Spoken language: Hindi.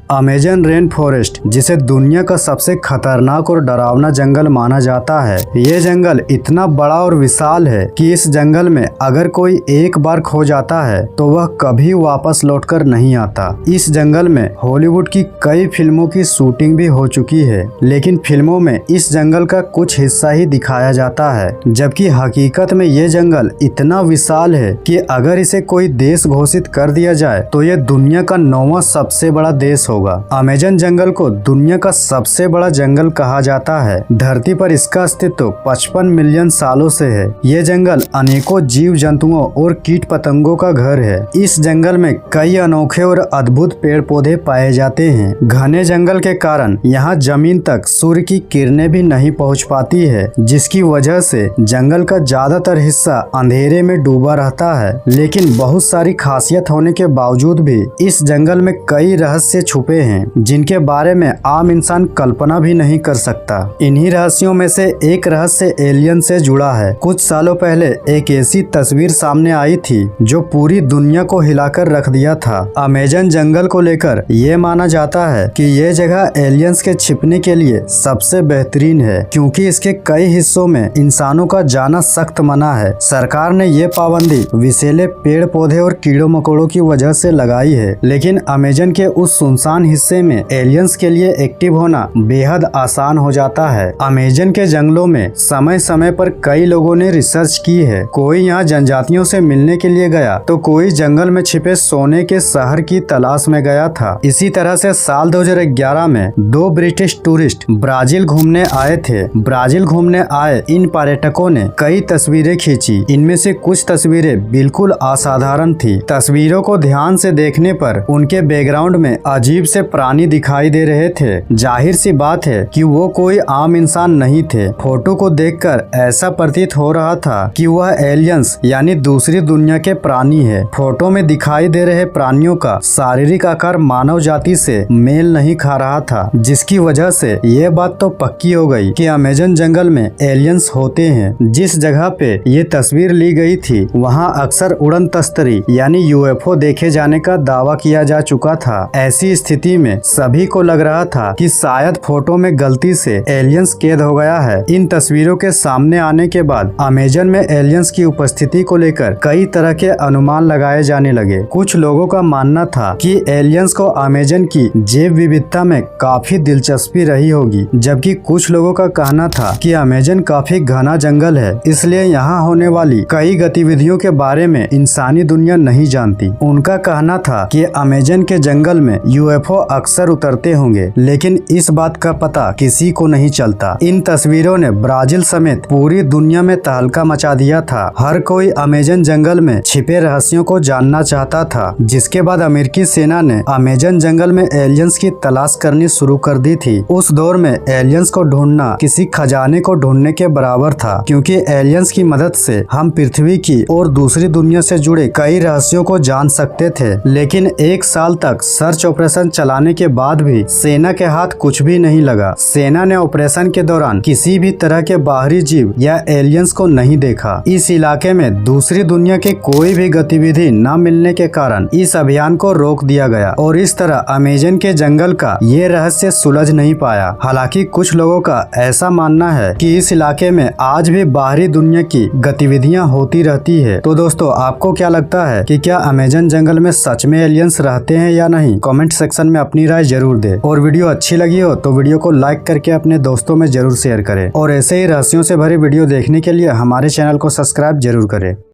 अमेजन रेन फॉरेस्ट, जिसे दुनिया का सबसे खतरनाक और डरावना जंगल माना जाता है, ये जंगल इतना बड़ा और विशाल है कि इस जंगल में अगर कोई एक बार खो जाता है तो वह कभी वापस लौटकर नहीं आता। इस जंगल में हॉलीवुड की कई फिल्मों की शूटिंग भी हो चुकी है, लेकिन फिल्मों में इस जंगल का कुछ हिस्सा ही दिखाया जाता है, जबकि हकीकत में ये जंगल इतना विशाल है कि अगर इसे कोई देश घोषित कर दिया जाए तो ये दुनिया का 9वां सबसे बड़ा देश होगा। अमेजन जंगल को दुनिया का सबसे बड़ा जंगल कहा जाता है। धरती पर इसका अस्तित्व 55 मिलियन सालों से है। ये जंगल अनेकों जीव जंतुओं और कीट पतंगों का घर है। इस जंगल में कई अनोखे और अद्भुत पेड़ पौधे पाए जाते हैं। घने जंगल के कारण यहाँ जमीन तक सूर्य की किरणें भी नहीं पहुँच पाती है, जिसकी वजह से जंगल का ज्यादातर हिस्सा अंधेरे में डूबा रहता है। लेकिन बहुत सारी खासियत होने के बावजूद भी इस जंगल में कई रहस्य छुपे हैं, जिनके बारे में आम इंसान कल्पना भी नहीं कर सकता। इन्हीं रहस्यों में से एक रहस्य एलियन से जुड़ा है। कुछ सालों पहले एक ऐसी तस्वीर सामने आई थी जो पूरी दुनिया को हिलाकर रख दिया था। अमेजन जंगल को लेकर ये माना जाता है कि ये जगह एलियंस के छिपने के लिए सबसे बेहतरीन है, क्योंकि इसके कई हिस्सों में इंसानों का जाना सख्त मना है। सरकार ने ये पाबंदी विषैले पेड़ पौधे और कीड़ों मकोड़ों की वजह से लगाई है, लेकिन अमेजन के उस सुनसान हिस्से में एलियंस के लिए एक्टिव होना बेहद आसान हो जाता है। अमेजन के जंगलों में समय समय पर कई लोगों ने रिसर्च की है। कोई यहाँ जनजातियों से मिलने के लिए गया तो कोई जंगल में छिपे सोने के शहर की तलाश में गया था। इसी तरह से साल 2011 में 2 ब्रिटिश टूरिस्ट ब्राजील घूमने आए थे। ब्राजील घूमने आए इन पर्यटकों ने कई तस्वीरें खींची। इनमें से कुछ तस्वीरें बिल्कुल असाधारण थी। तस्वीरों को ध्यान से देखने पर उनके बैकग्राउंड में अजीब से प्राणी दिखाई दे रहे थे। जाहिर सी बात है कि वो कोई आम इंसान नहीं थे। फोटो को देखकर ऐसा प्रतीत हो रहा था कि वह एलियंस यानी दूसरी दुनिया के प्राणी है। फोटो में दिखाई दे रहे प्राणियों का शारीरिक आकार मानव जाति से मेल नहीं खा रहा था, जिसकी वजह से ये बात तो पक्की हो गई कि अमेजन जंगल में एलियंस होते हैं। जिस जगह पे ये तस्वीर ली गई थी वहाँ अक्सर उड़न तस्तरी यानी यूएफओ देखे जाने का दावा किया जा चुका था। ऐसी स्थिति में सभी को लग रहा था कि शायद फोटो में गलती से एलियंस कैद हो गया है। इन तस्वीरों के सामने आने के बाद अमेजन में एलियंस की उपस्थिति को लेकर कई तरह के अनुमान लगाए जाने लगे। कुछ लोगों का मानना था कि एलियंस को अमेजन की जैव विविधता में काफी दिलचस्पी रही होगी, जबकि कुछ लोगों का कहना था कि अमेजन काफी घना जंगल है, इसलिए यहाँ होने वाली कई गतिविधियों के बारे में इंसानी दुनिया नहीं जानती। उनका कहना था कि अमेजन के जंगल में यूएफओ अक्सर उतरते होंगे, लेकिन इस बात का पता किसी को नहीं चलता। इन तस्वीरों ने ब्राजील समेत पूरी दुनिया में तहलका मचा दिया था। हर कोई अमेजन जंगल में छिपे रहस्यों को जानना चाहता था। जिसके बाद अमेरिकी सेना ने अमेजन जंगल में एलियंस की तलाश करनी शुरू कर दी थी। उस दौर में एलियंस को ढूंढना किसी खजाने को ढूंढने के बराबर था, क्योंकि एलियंस की मदद से हम पृथ्वी की और दूसरी दुनिया से जुड़े कई रहस्यों को जान सकते थे। लेकिन 1 साल तक सर्च ऑपरेशन चलाने के बाद भी सेना के हाथ कुछ भी नहीं लगा। सेना ने ऑपरेशन के दौरान किसी भी तरह के बाहरी जीव या एलियंस को नहीं देखा। इस इलाके में दूसरी दुनिया के कोई भी गतिविधि न मिलने के कारण इस अभियान को रोक दिया गया और इस तरह अमेजन के जंगल का ये रहस्य सुलझ नहीं पाया। हालांकि कुछ लोगों का ऐसा मानना है कि इस इलाके में आज भी बाहरी दुनिया की गतिविधियां होती रहती है। तो दोस्तों, आपको क्या लगता है कि क्या अमेजन जंगल में सच में एलियंस रहते हैं या नहीं? कमेंट सेक्शन में अपनी राय जरूर दे। और वीडियो अच्छी लगी हो तो वीडियो को लाइक करके अपने दोस्तों में जरूर शेयर करें। और ऐसे ही रहस्यों से भरी वीडियो देखने के लिए हमारे चैनल को सब्सक्राइब जरूर करें।